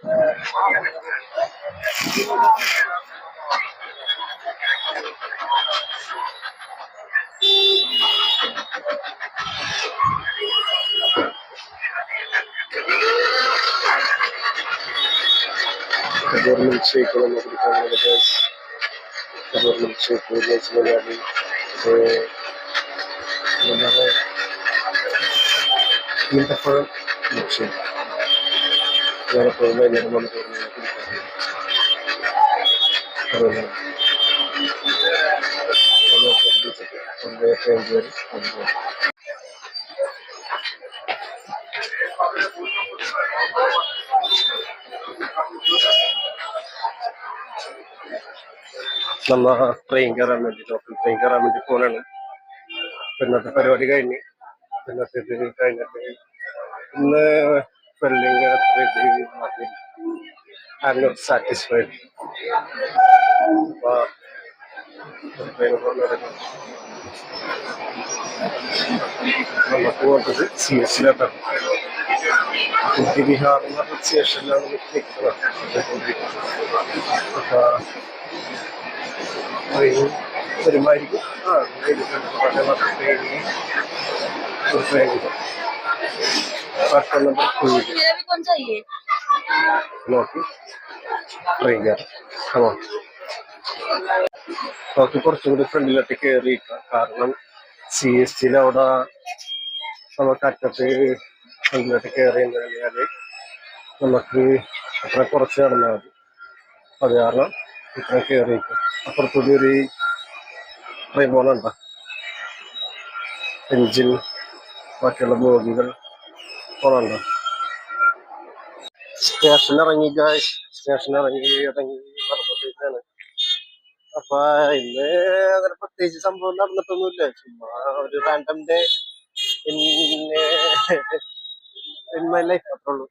Government shake on the guys. Government shake let's go ready. So in the firm shake. There are probably one നമ്മ train കയറാൻ വേണ്ടി local train കയറാൻ വേണ്ടി പോകണം. ഇന്നത്തെ പരിപാടി കഴിഞ്ഞ് ഇന്നത്തെ ഇത് കഴിഞ്ഞിട്ട് ഇന്ന് spelling I am not satisfied. അപ്പോൾ നമുക്ക് പോകേണ്ടത് CSലാണ്. ബിഹാർ എന്ന് പറഞ്ഞ സ്റ്റേഷനിലാണ് നിൽക്കുന്നത്. അപ്പോൾ ട്രെയിൻ വരുമായിരിക്കും. നോക്കി ട്രെയിൻ കയറാം. നോക്കി കുറച്ചും കൂടി ഫ്രണ്ടിലോട്ട് കയറിയിട്ടാണ്. കാരണം CST അവിടെ നമുക്ക് അറ്റത്ത് ഫ്രണ്ടിലോട്ട് കയറി കഴിഞ്ഞാൽ നമുക്ക് അത്ര കുറച്ച് നടന്നാൽ മതി. അത് കാരണം ഇത്ര കയറിയിട്ട് അപ്പുറത്തുകൂടി ഒരു ട്രെയിൻ പോകുന്നുണ്ടോ, എൻജിൻ ബാക്കിയുള്ള ബോഗികൾ പോകുന്നുണ്ടോ. സ്റ്റേഷൻ ഇറങ്ങി നടന്നുകൊണ്ടിരിക്കുകയാണ്. അപ്പൊ ഇന്ന് അങ്ങനെ പ്രത്യേകിച്ച് സംഭവം നടന്നിട്ടൊന്നുമില്ല. ചുമ്മാ ഒരു random day in my life അത്രേ ഉള്ളൂ.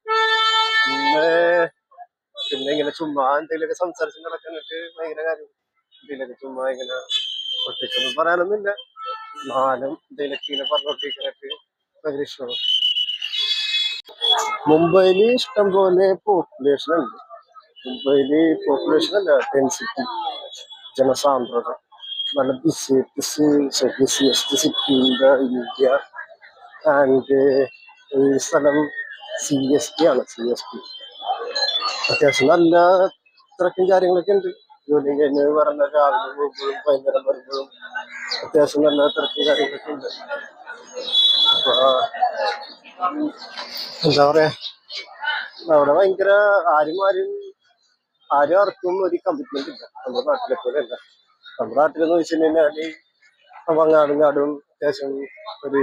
പിന്നെ ഇങ്ങനെ ചുമ്മാ എന്തെങ്കിലുമൊക്കെ സംസാരിച്ച് നടക്കാനായിട്ട് ഭയങ്കര കാര്യം. എന്തെങ്കിലുമൊക്കെ ചുമ്മാ ഇങ്ങനെ പ്രത്യേകിച്ചൊന്നും പറയാനൊന്നുമില്ല. നാലും എന്തെങ്കിലുമൊക്കെ ഇങ്ങനെ പറഞ്ഞോണ്ടിരിക്കാനായിട്ട് ഭയങ്കര ഇഷ്ടമാണ്. മുംബൈയിൽ ഇഷ്ടം പോലെ പോപ്പുലേഷൻ ഉണ്ട്. മുംബൈയില് പോപ്പുലേഷൻ അല്ല, ഡെൻസിറ്റി, ജനസാന്ദ്രത നല്ല busiest city in the India. And ഈ സ്ഥലം CST ആണ്. അത്യാവശ്യം നല്ല തിരക്കും കാര്യങ്ങളൊക്കെ ഉണ്ട്. ജോലി കഴിഞ്ഞ് പറഞ്ഞ രാവിലെ പോകുമ്പോഴും വൈകുന്നേരം വരുമ്പോഴും അത്യാവശ്യം നല്ല തിരക്കും കാര്യങ്ങളൊക്കെ ഉണ്ട്. അപ്പൊ എന്താ പറയാ, അവിടെ ഭയങ്കര ആരും ആർക്കും ഒരു കമ്മിറ്റ്മെന്റ് ഇല്ല. നമ്മുടെ നാട്ടിലെ പോലെ അല്ല. നമ്മുടെ നാട്ടിലെന്ന് വെച്ചിട്ടുണ്ടെങ്കിൽ അങ്ങാടും അത്യാവശ്യം ഒരു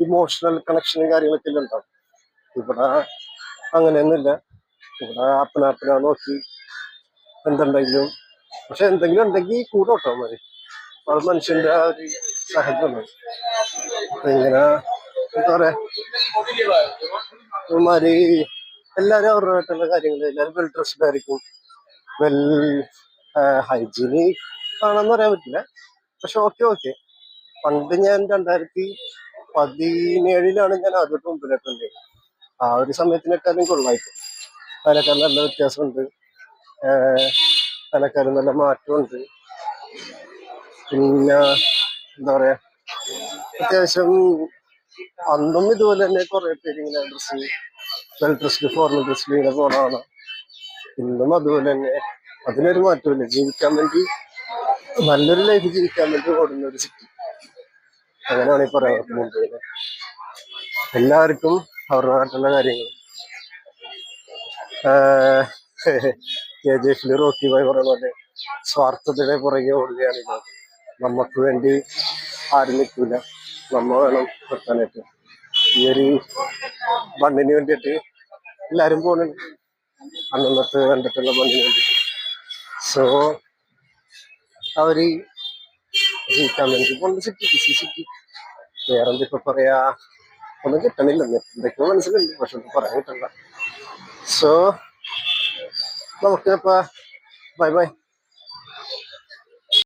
ഇമോഷണൽ കണക്ഷനും കാര്യങ്ങളൊക്കെ എല്ലാം ഉണ്ടാവും. ഇവിടെ അങ്ങനെയൊന്നുമില്ല. ഇവിടെ അപ്പനാ നോക്കി എന്തുണ്ടെങ്കിലും, പക്ഷെ എന്തെങ്കിലും ഉണ്ടെങ്കിൽ കൂടെ ഓട്ടോ മതി. അത് മനുഷ്യന്റെ ആ ഒരു സഹജമാണ്. ഇങ്ങനെ എന്താ പറയാ, ഇവന്മാര് എല്ലാരും അവരുമായിട്ടുള്ള കാര്യങ്ങൾ എല്ലാരും വെൽ ഡ്രസ്ഡ് ആയിരിക്കും. വെൽ ഹൈജീനിക് ആണെന്ന് പറയാൻ പറ്റില്ല, പക്ഷെ ഓക്കെ. പണ്ട് ഞാൻ 2017 ഞാൻ ആദ്യമായിട്ട് മുമ്പിലേക്കുണ്ട്. ആ ഒരു സമയത്തിനേക്കാളും കൊള്ളായിട്ട് അതിനേക്കാളും നല്ല വ്യത്യാസമുണ്ട്. അതിനേക്കാളും നല്ല മാറ്റമുണ്ട്. പിന്നെ എന്താ പറയാ, അത്യാവശ്യം അന്നും ഇതുപോലെ തന്നെ കുറെ പേര് ഇങ്ങനെ വെൽ ഡ്രസ്ഡ് ഫോർമൽ ഡ്രസ്ഡ് ഇങ്ങനെ പോണതാണ്. ഇന്നും അതുപോലെ തന്നെ. അതിനൊരു മാറ്റമില്ല. ജീവിക്കാൻ വേണ്ടി, നല്ലൊരു ലൈഫ് ജീവിക്കാൻ വേണ്ടി ഓടുന്ന ഒരു സിറ്റി, അങ്ങനെയാണ് ഈ പറയാൻ മുംബൈയില്. എല്ലാവർക്കും അവരുടെ നാട്ടിലുള്ള കാര്യങ്ങൾ. KGF റോക്കി ഭായ് പറയുന്ന പോലെ സ്വാർത്ഥതയുടെ പുറകെ ഓടുകയാണ് ഇന്നത്. നമുക്ക് വേണ്ടി ആരും നിൽക്കില്ല, നമ്മ വേണം നിർത്താനായിട്ട്. ഈ ഒരു ബണ്ണിന് വേണ്ടിയിട്ട് എല്ലാരും പോകുന്നുണ്ട്, അന്നത്തെ കണ്ടിട്ടുള്ള ബണ്ണിന് വേണ്ടിയിട്ട്. സോ അവര് ജീവിക്കാൻ വേണ്ടി പോകുന്ന സിറ്റി. വേറെന്തിപ്പോ പറയാ, ഒന്നും കിട്ടണില്ല. എന്തൊക്കെയോ മനസ്സിലുണ്ട്, പക്ഷെ ഒന്നും പറയാൻ കിട്ടണ്ട. സോ നമുക്ക് ഇപ്പൊ ബൈ.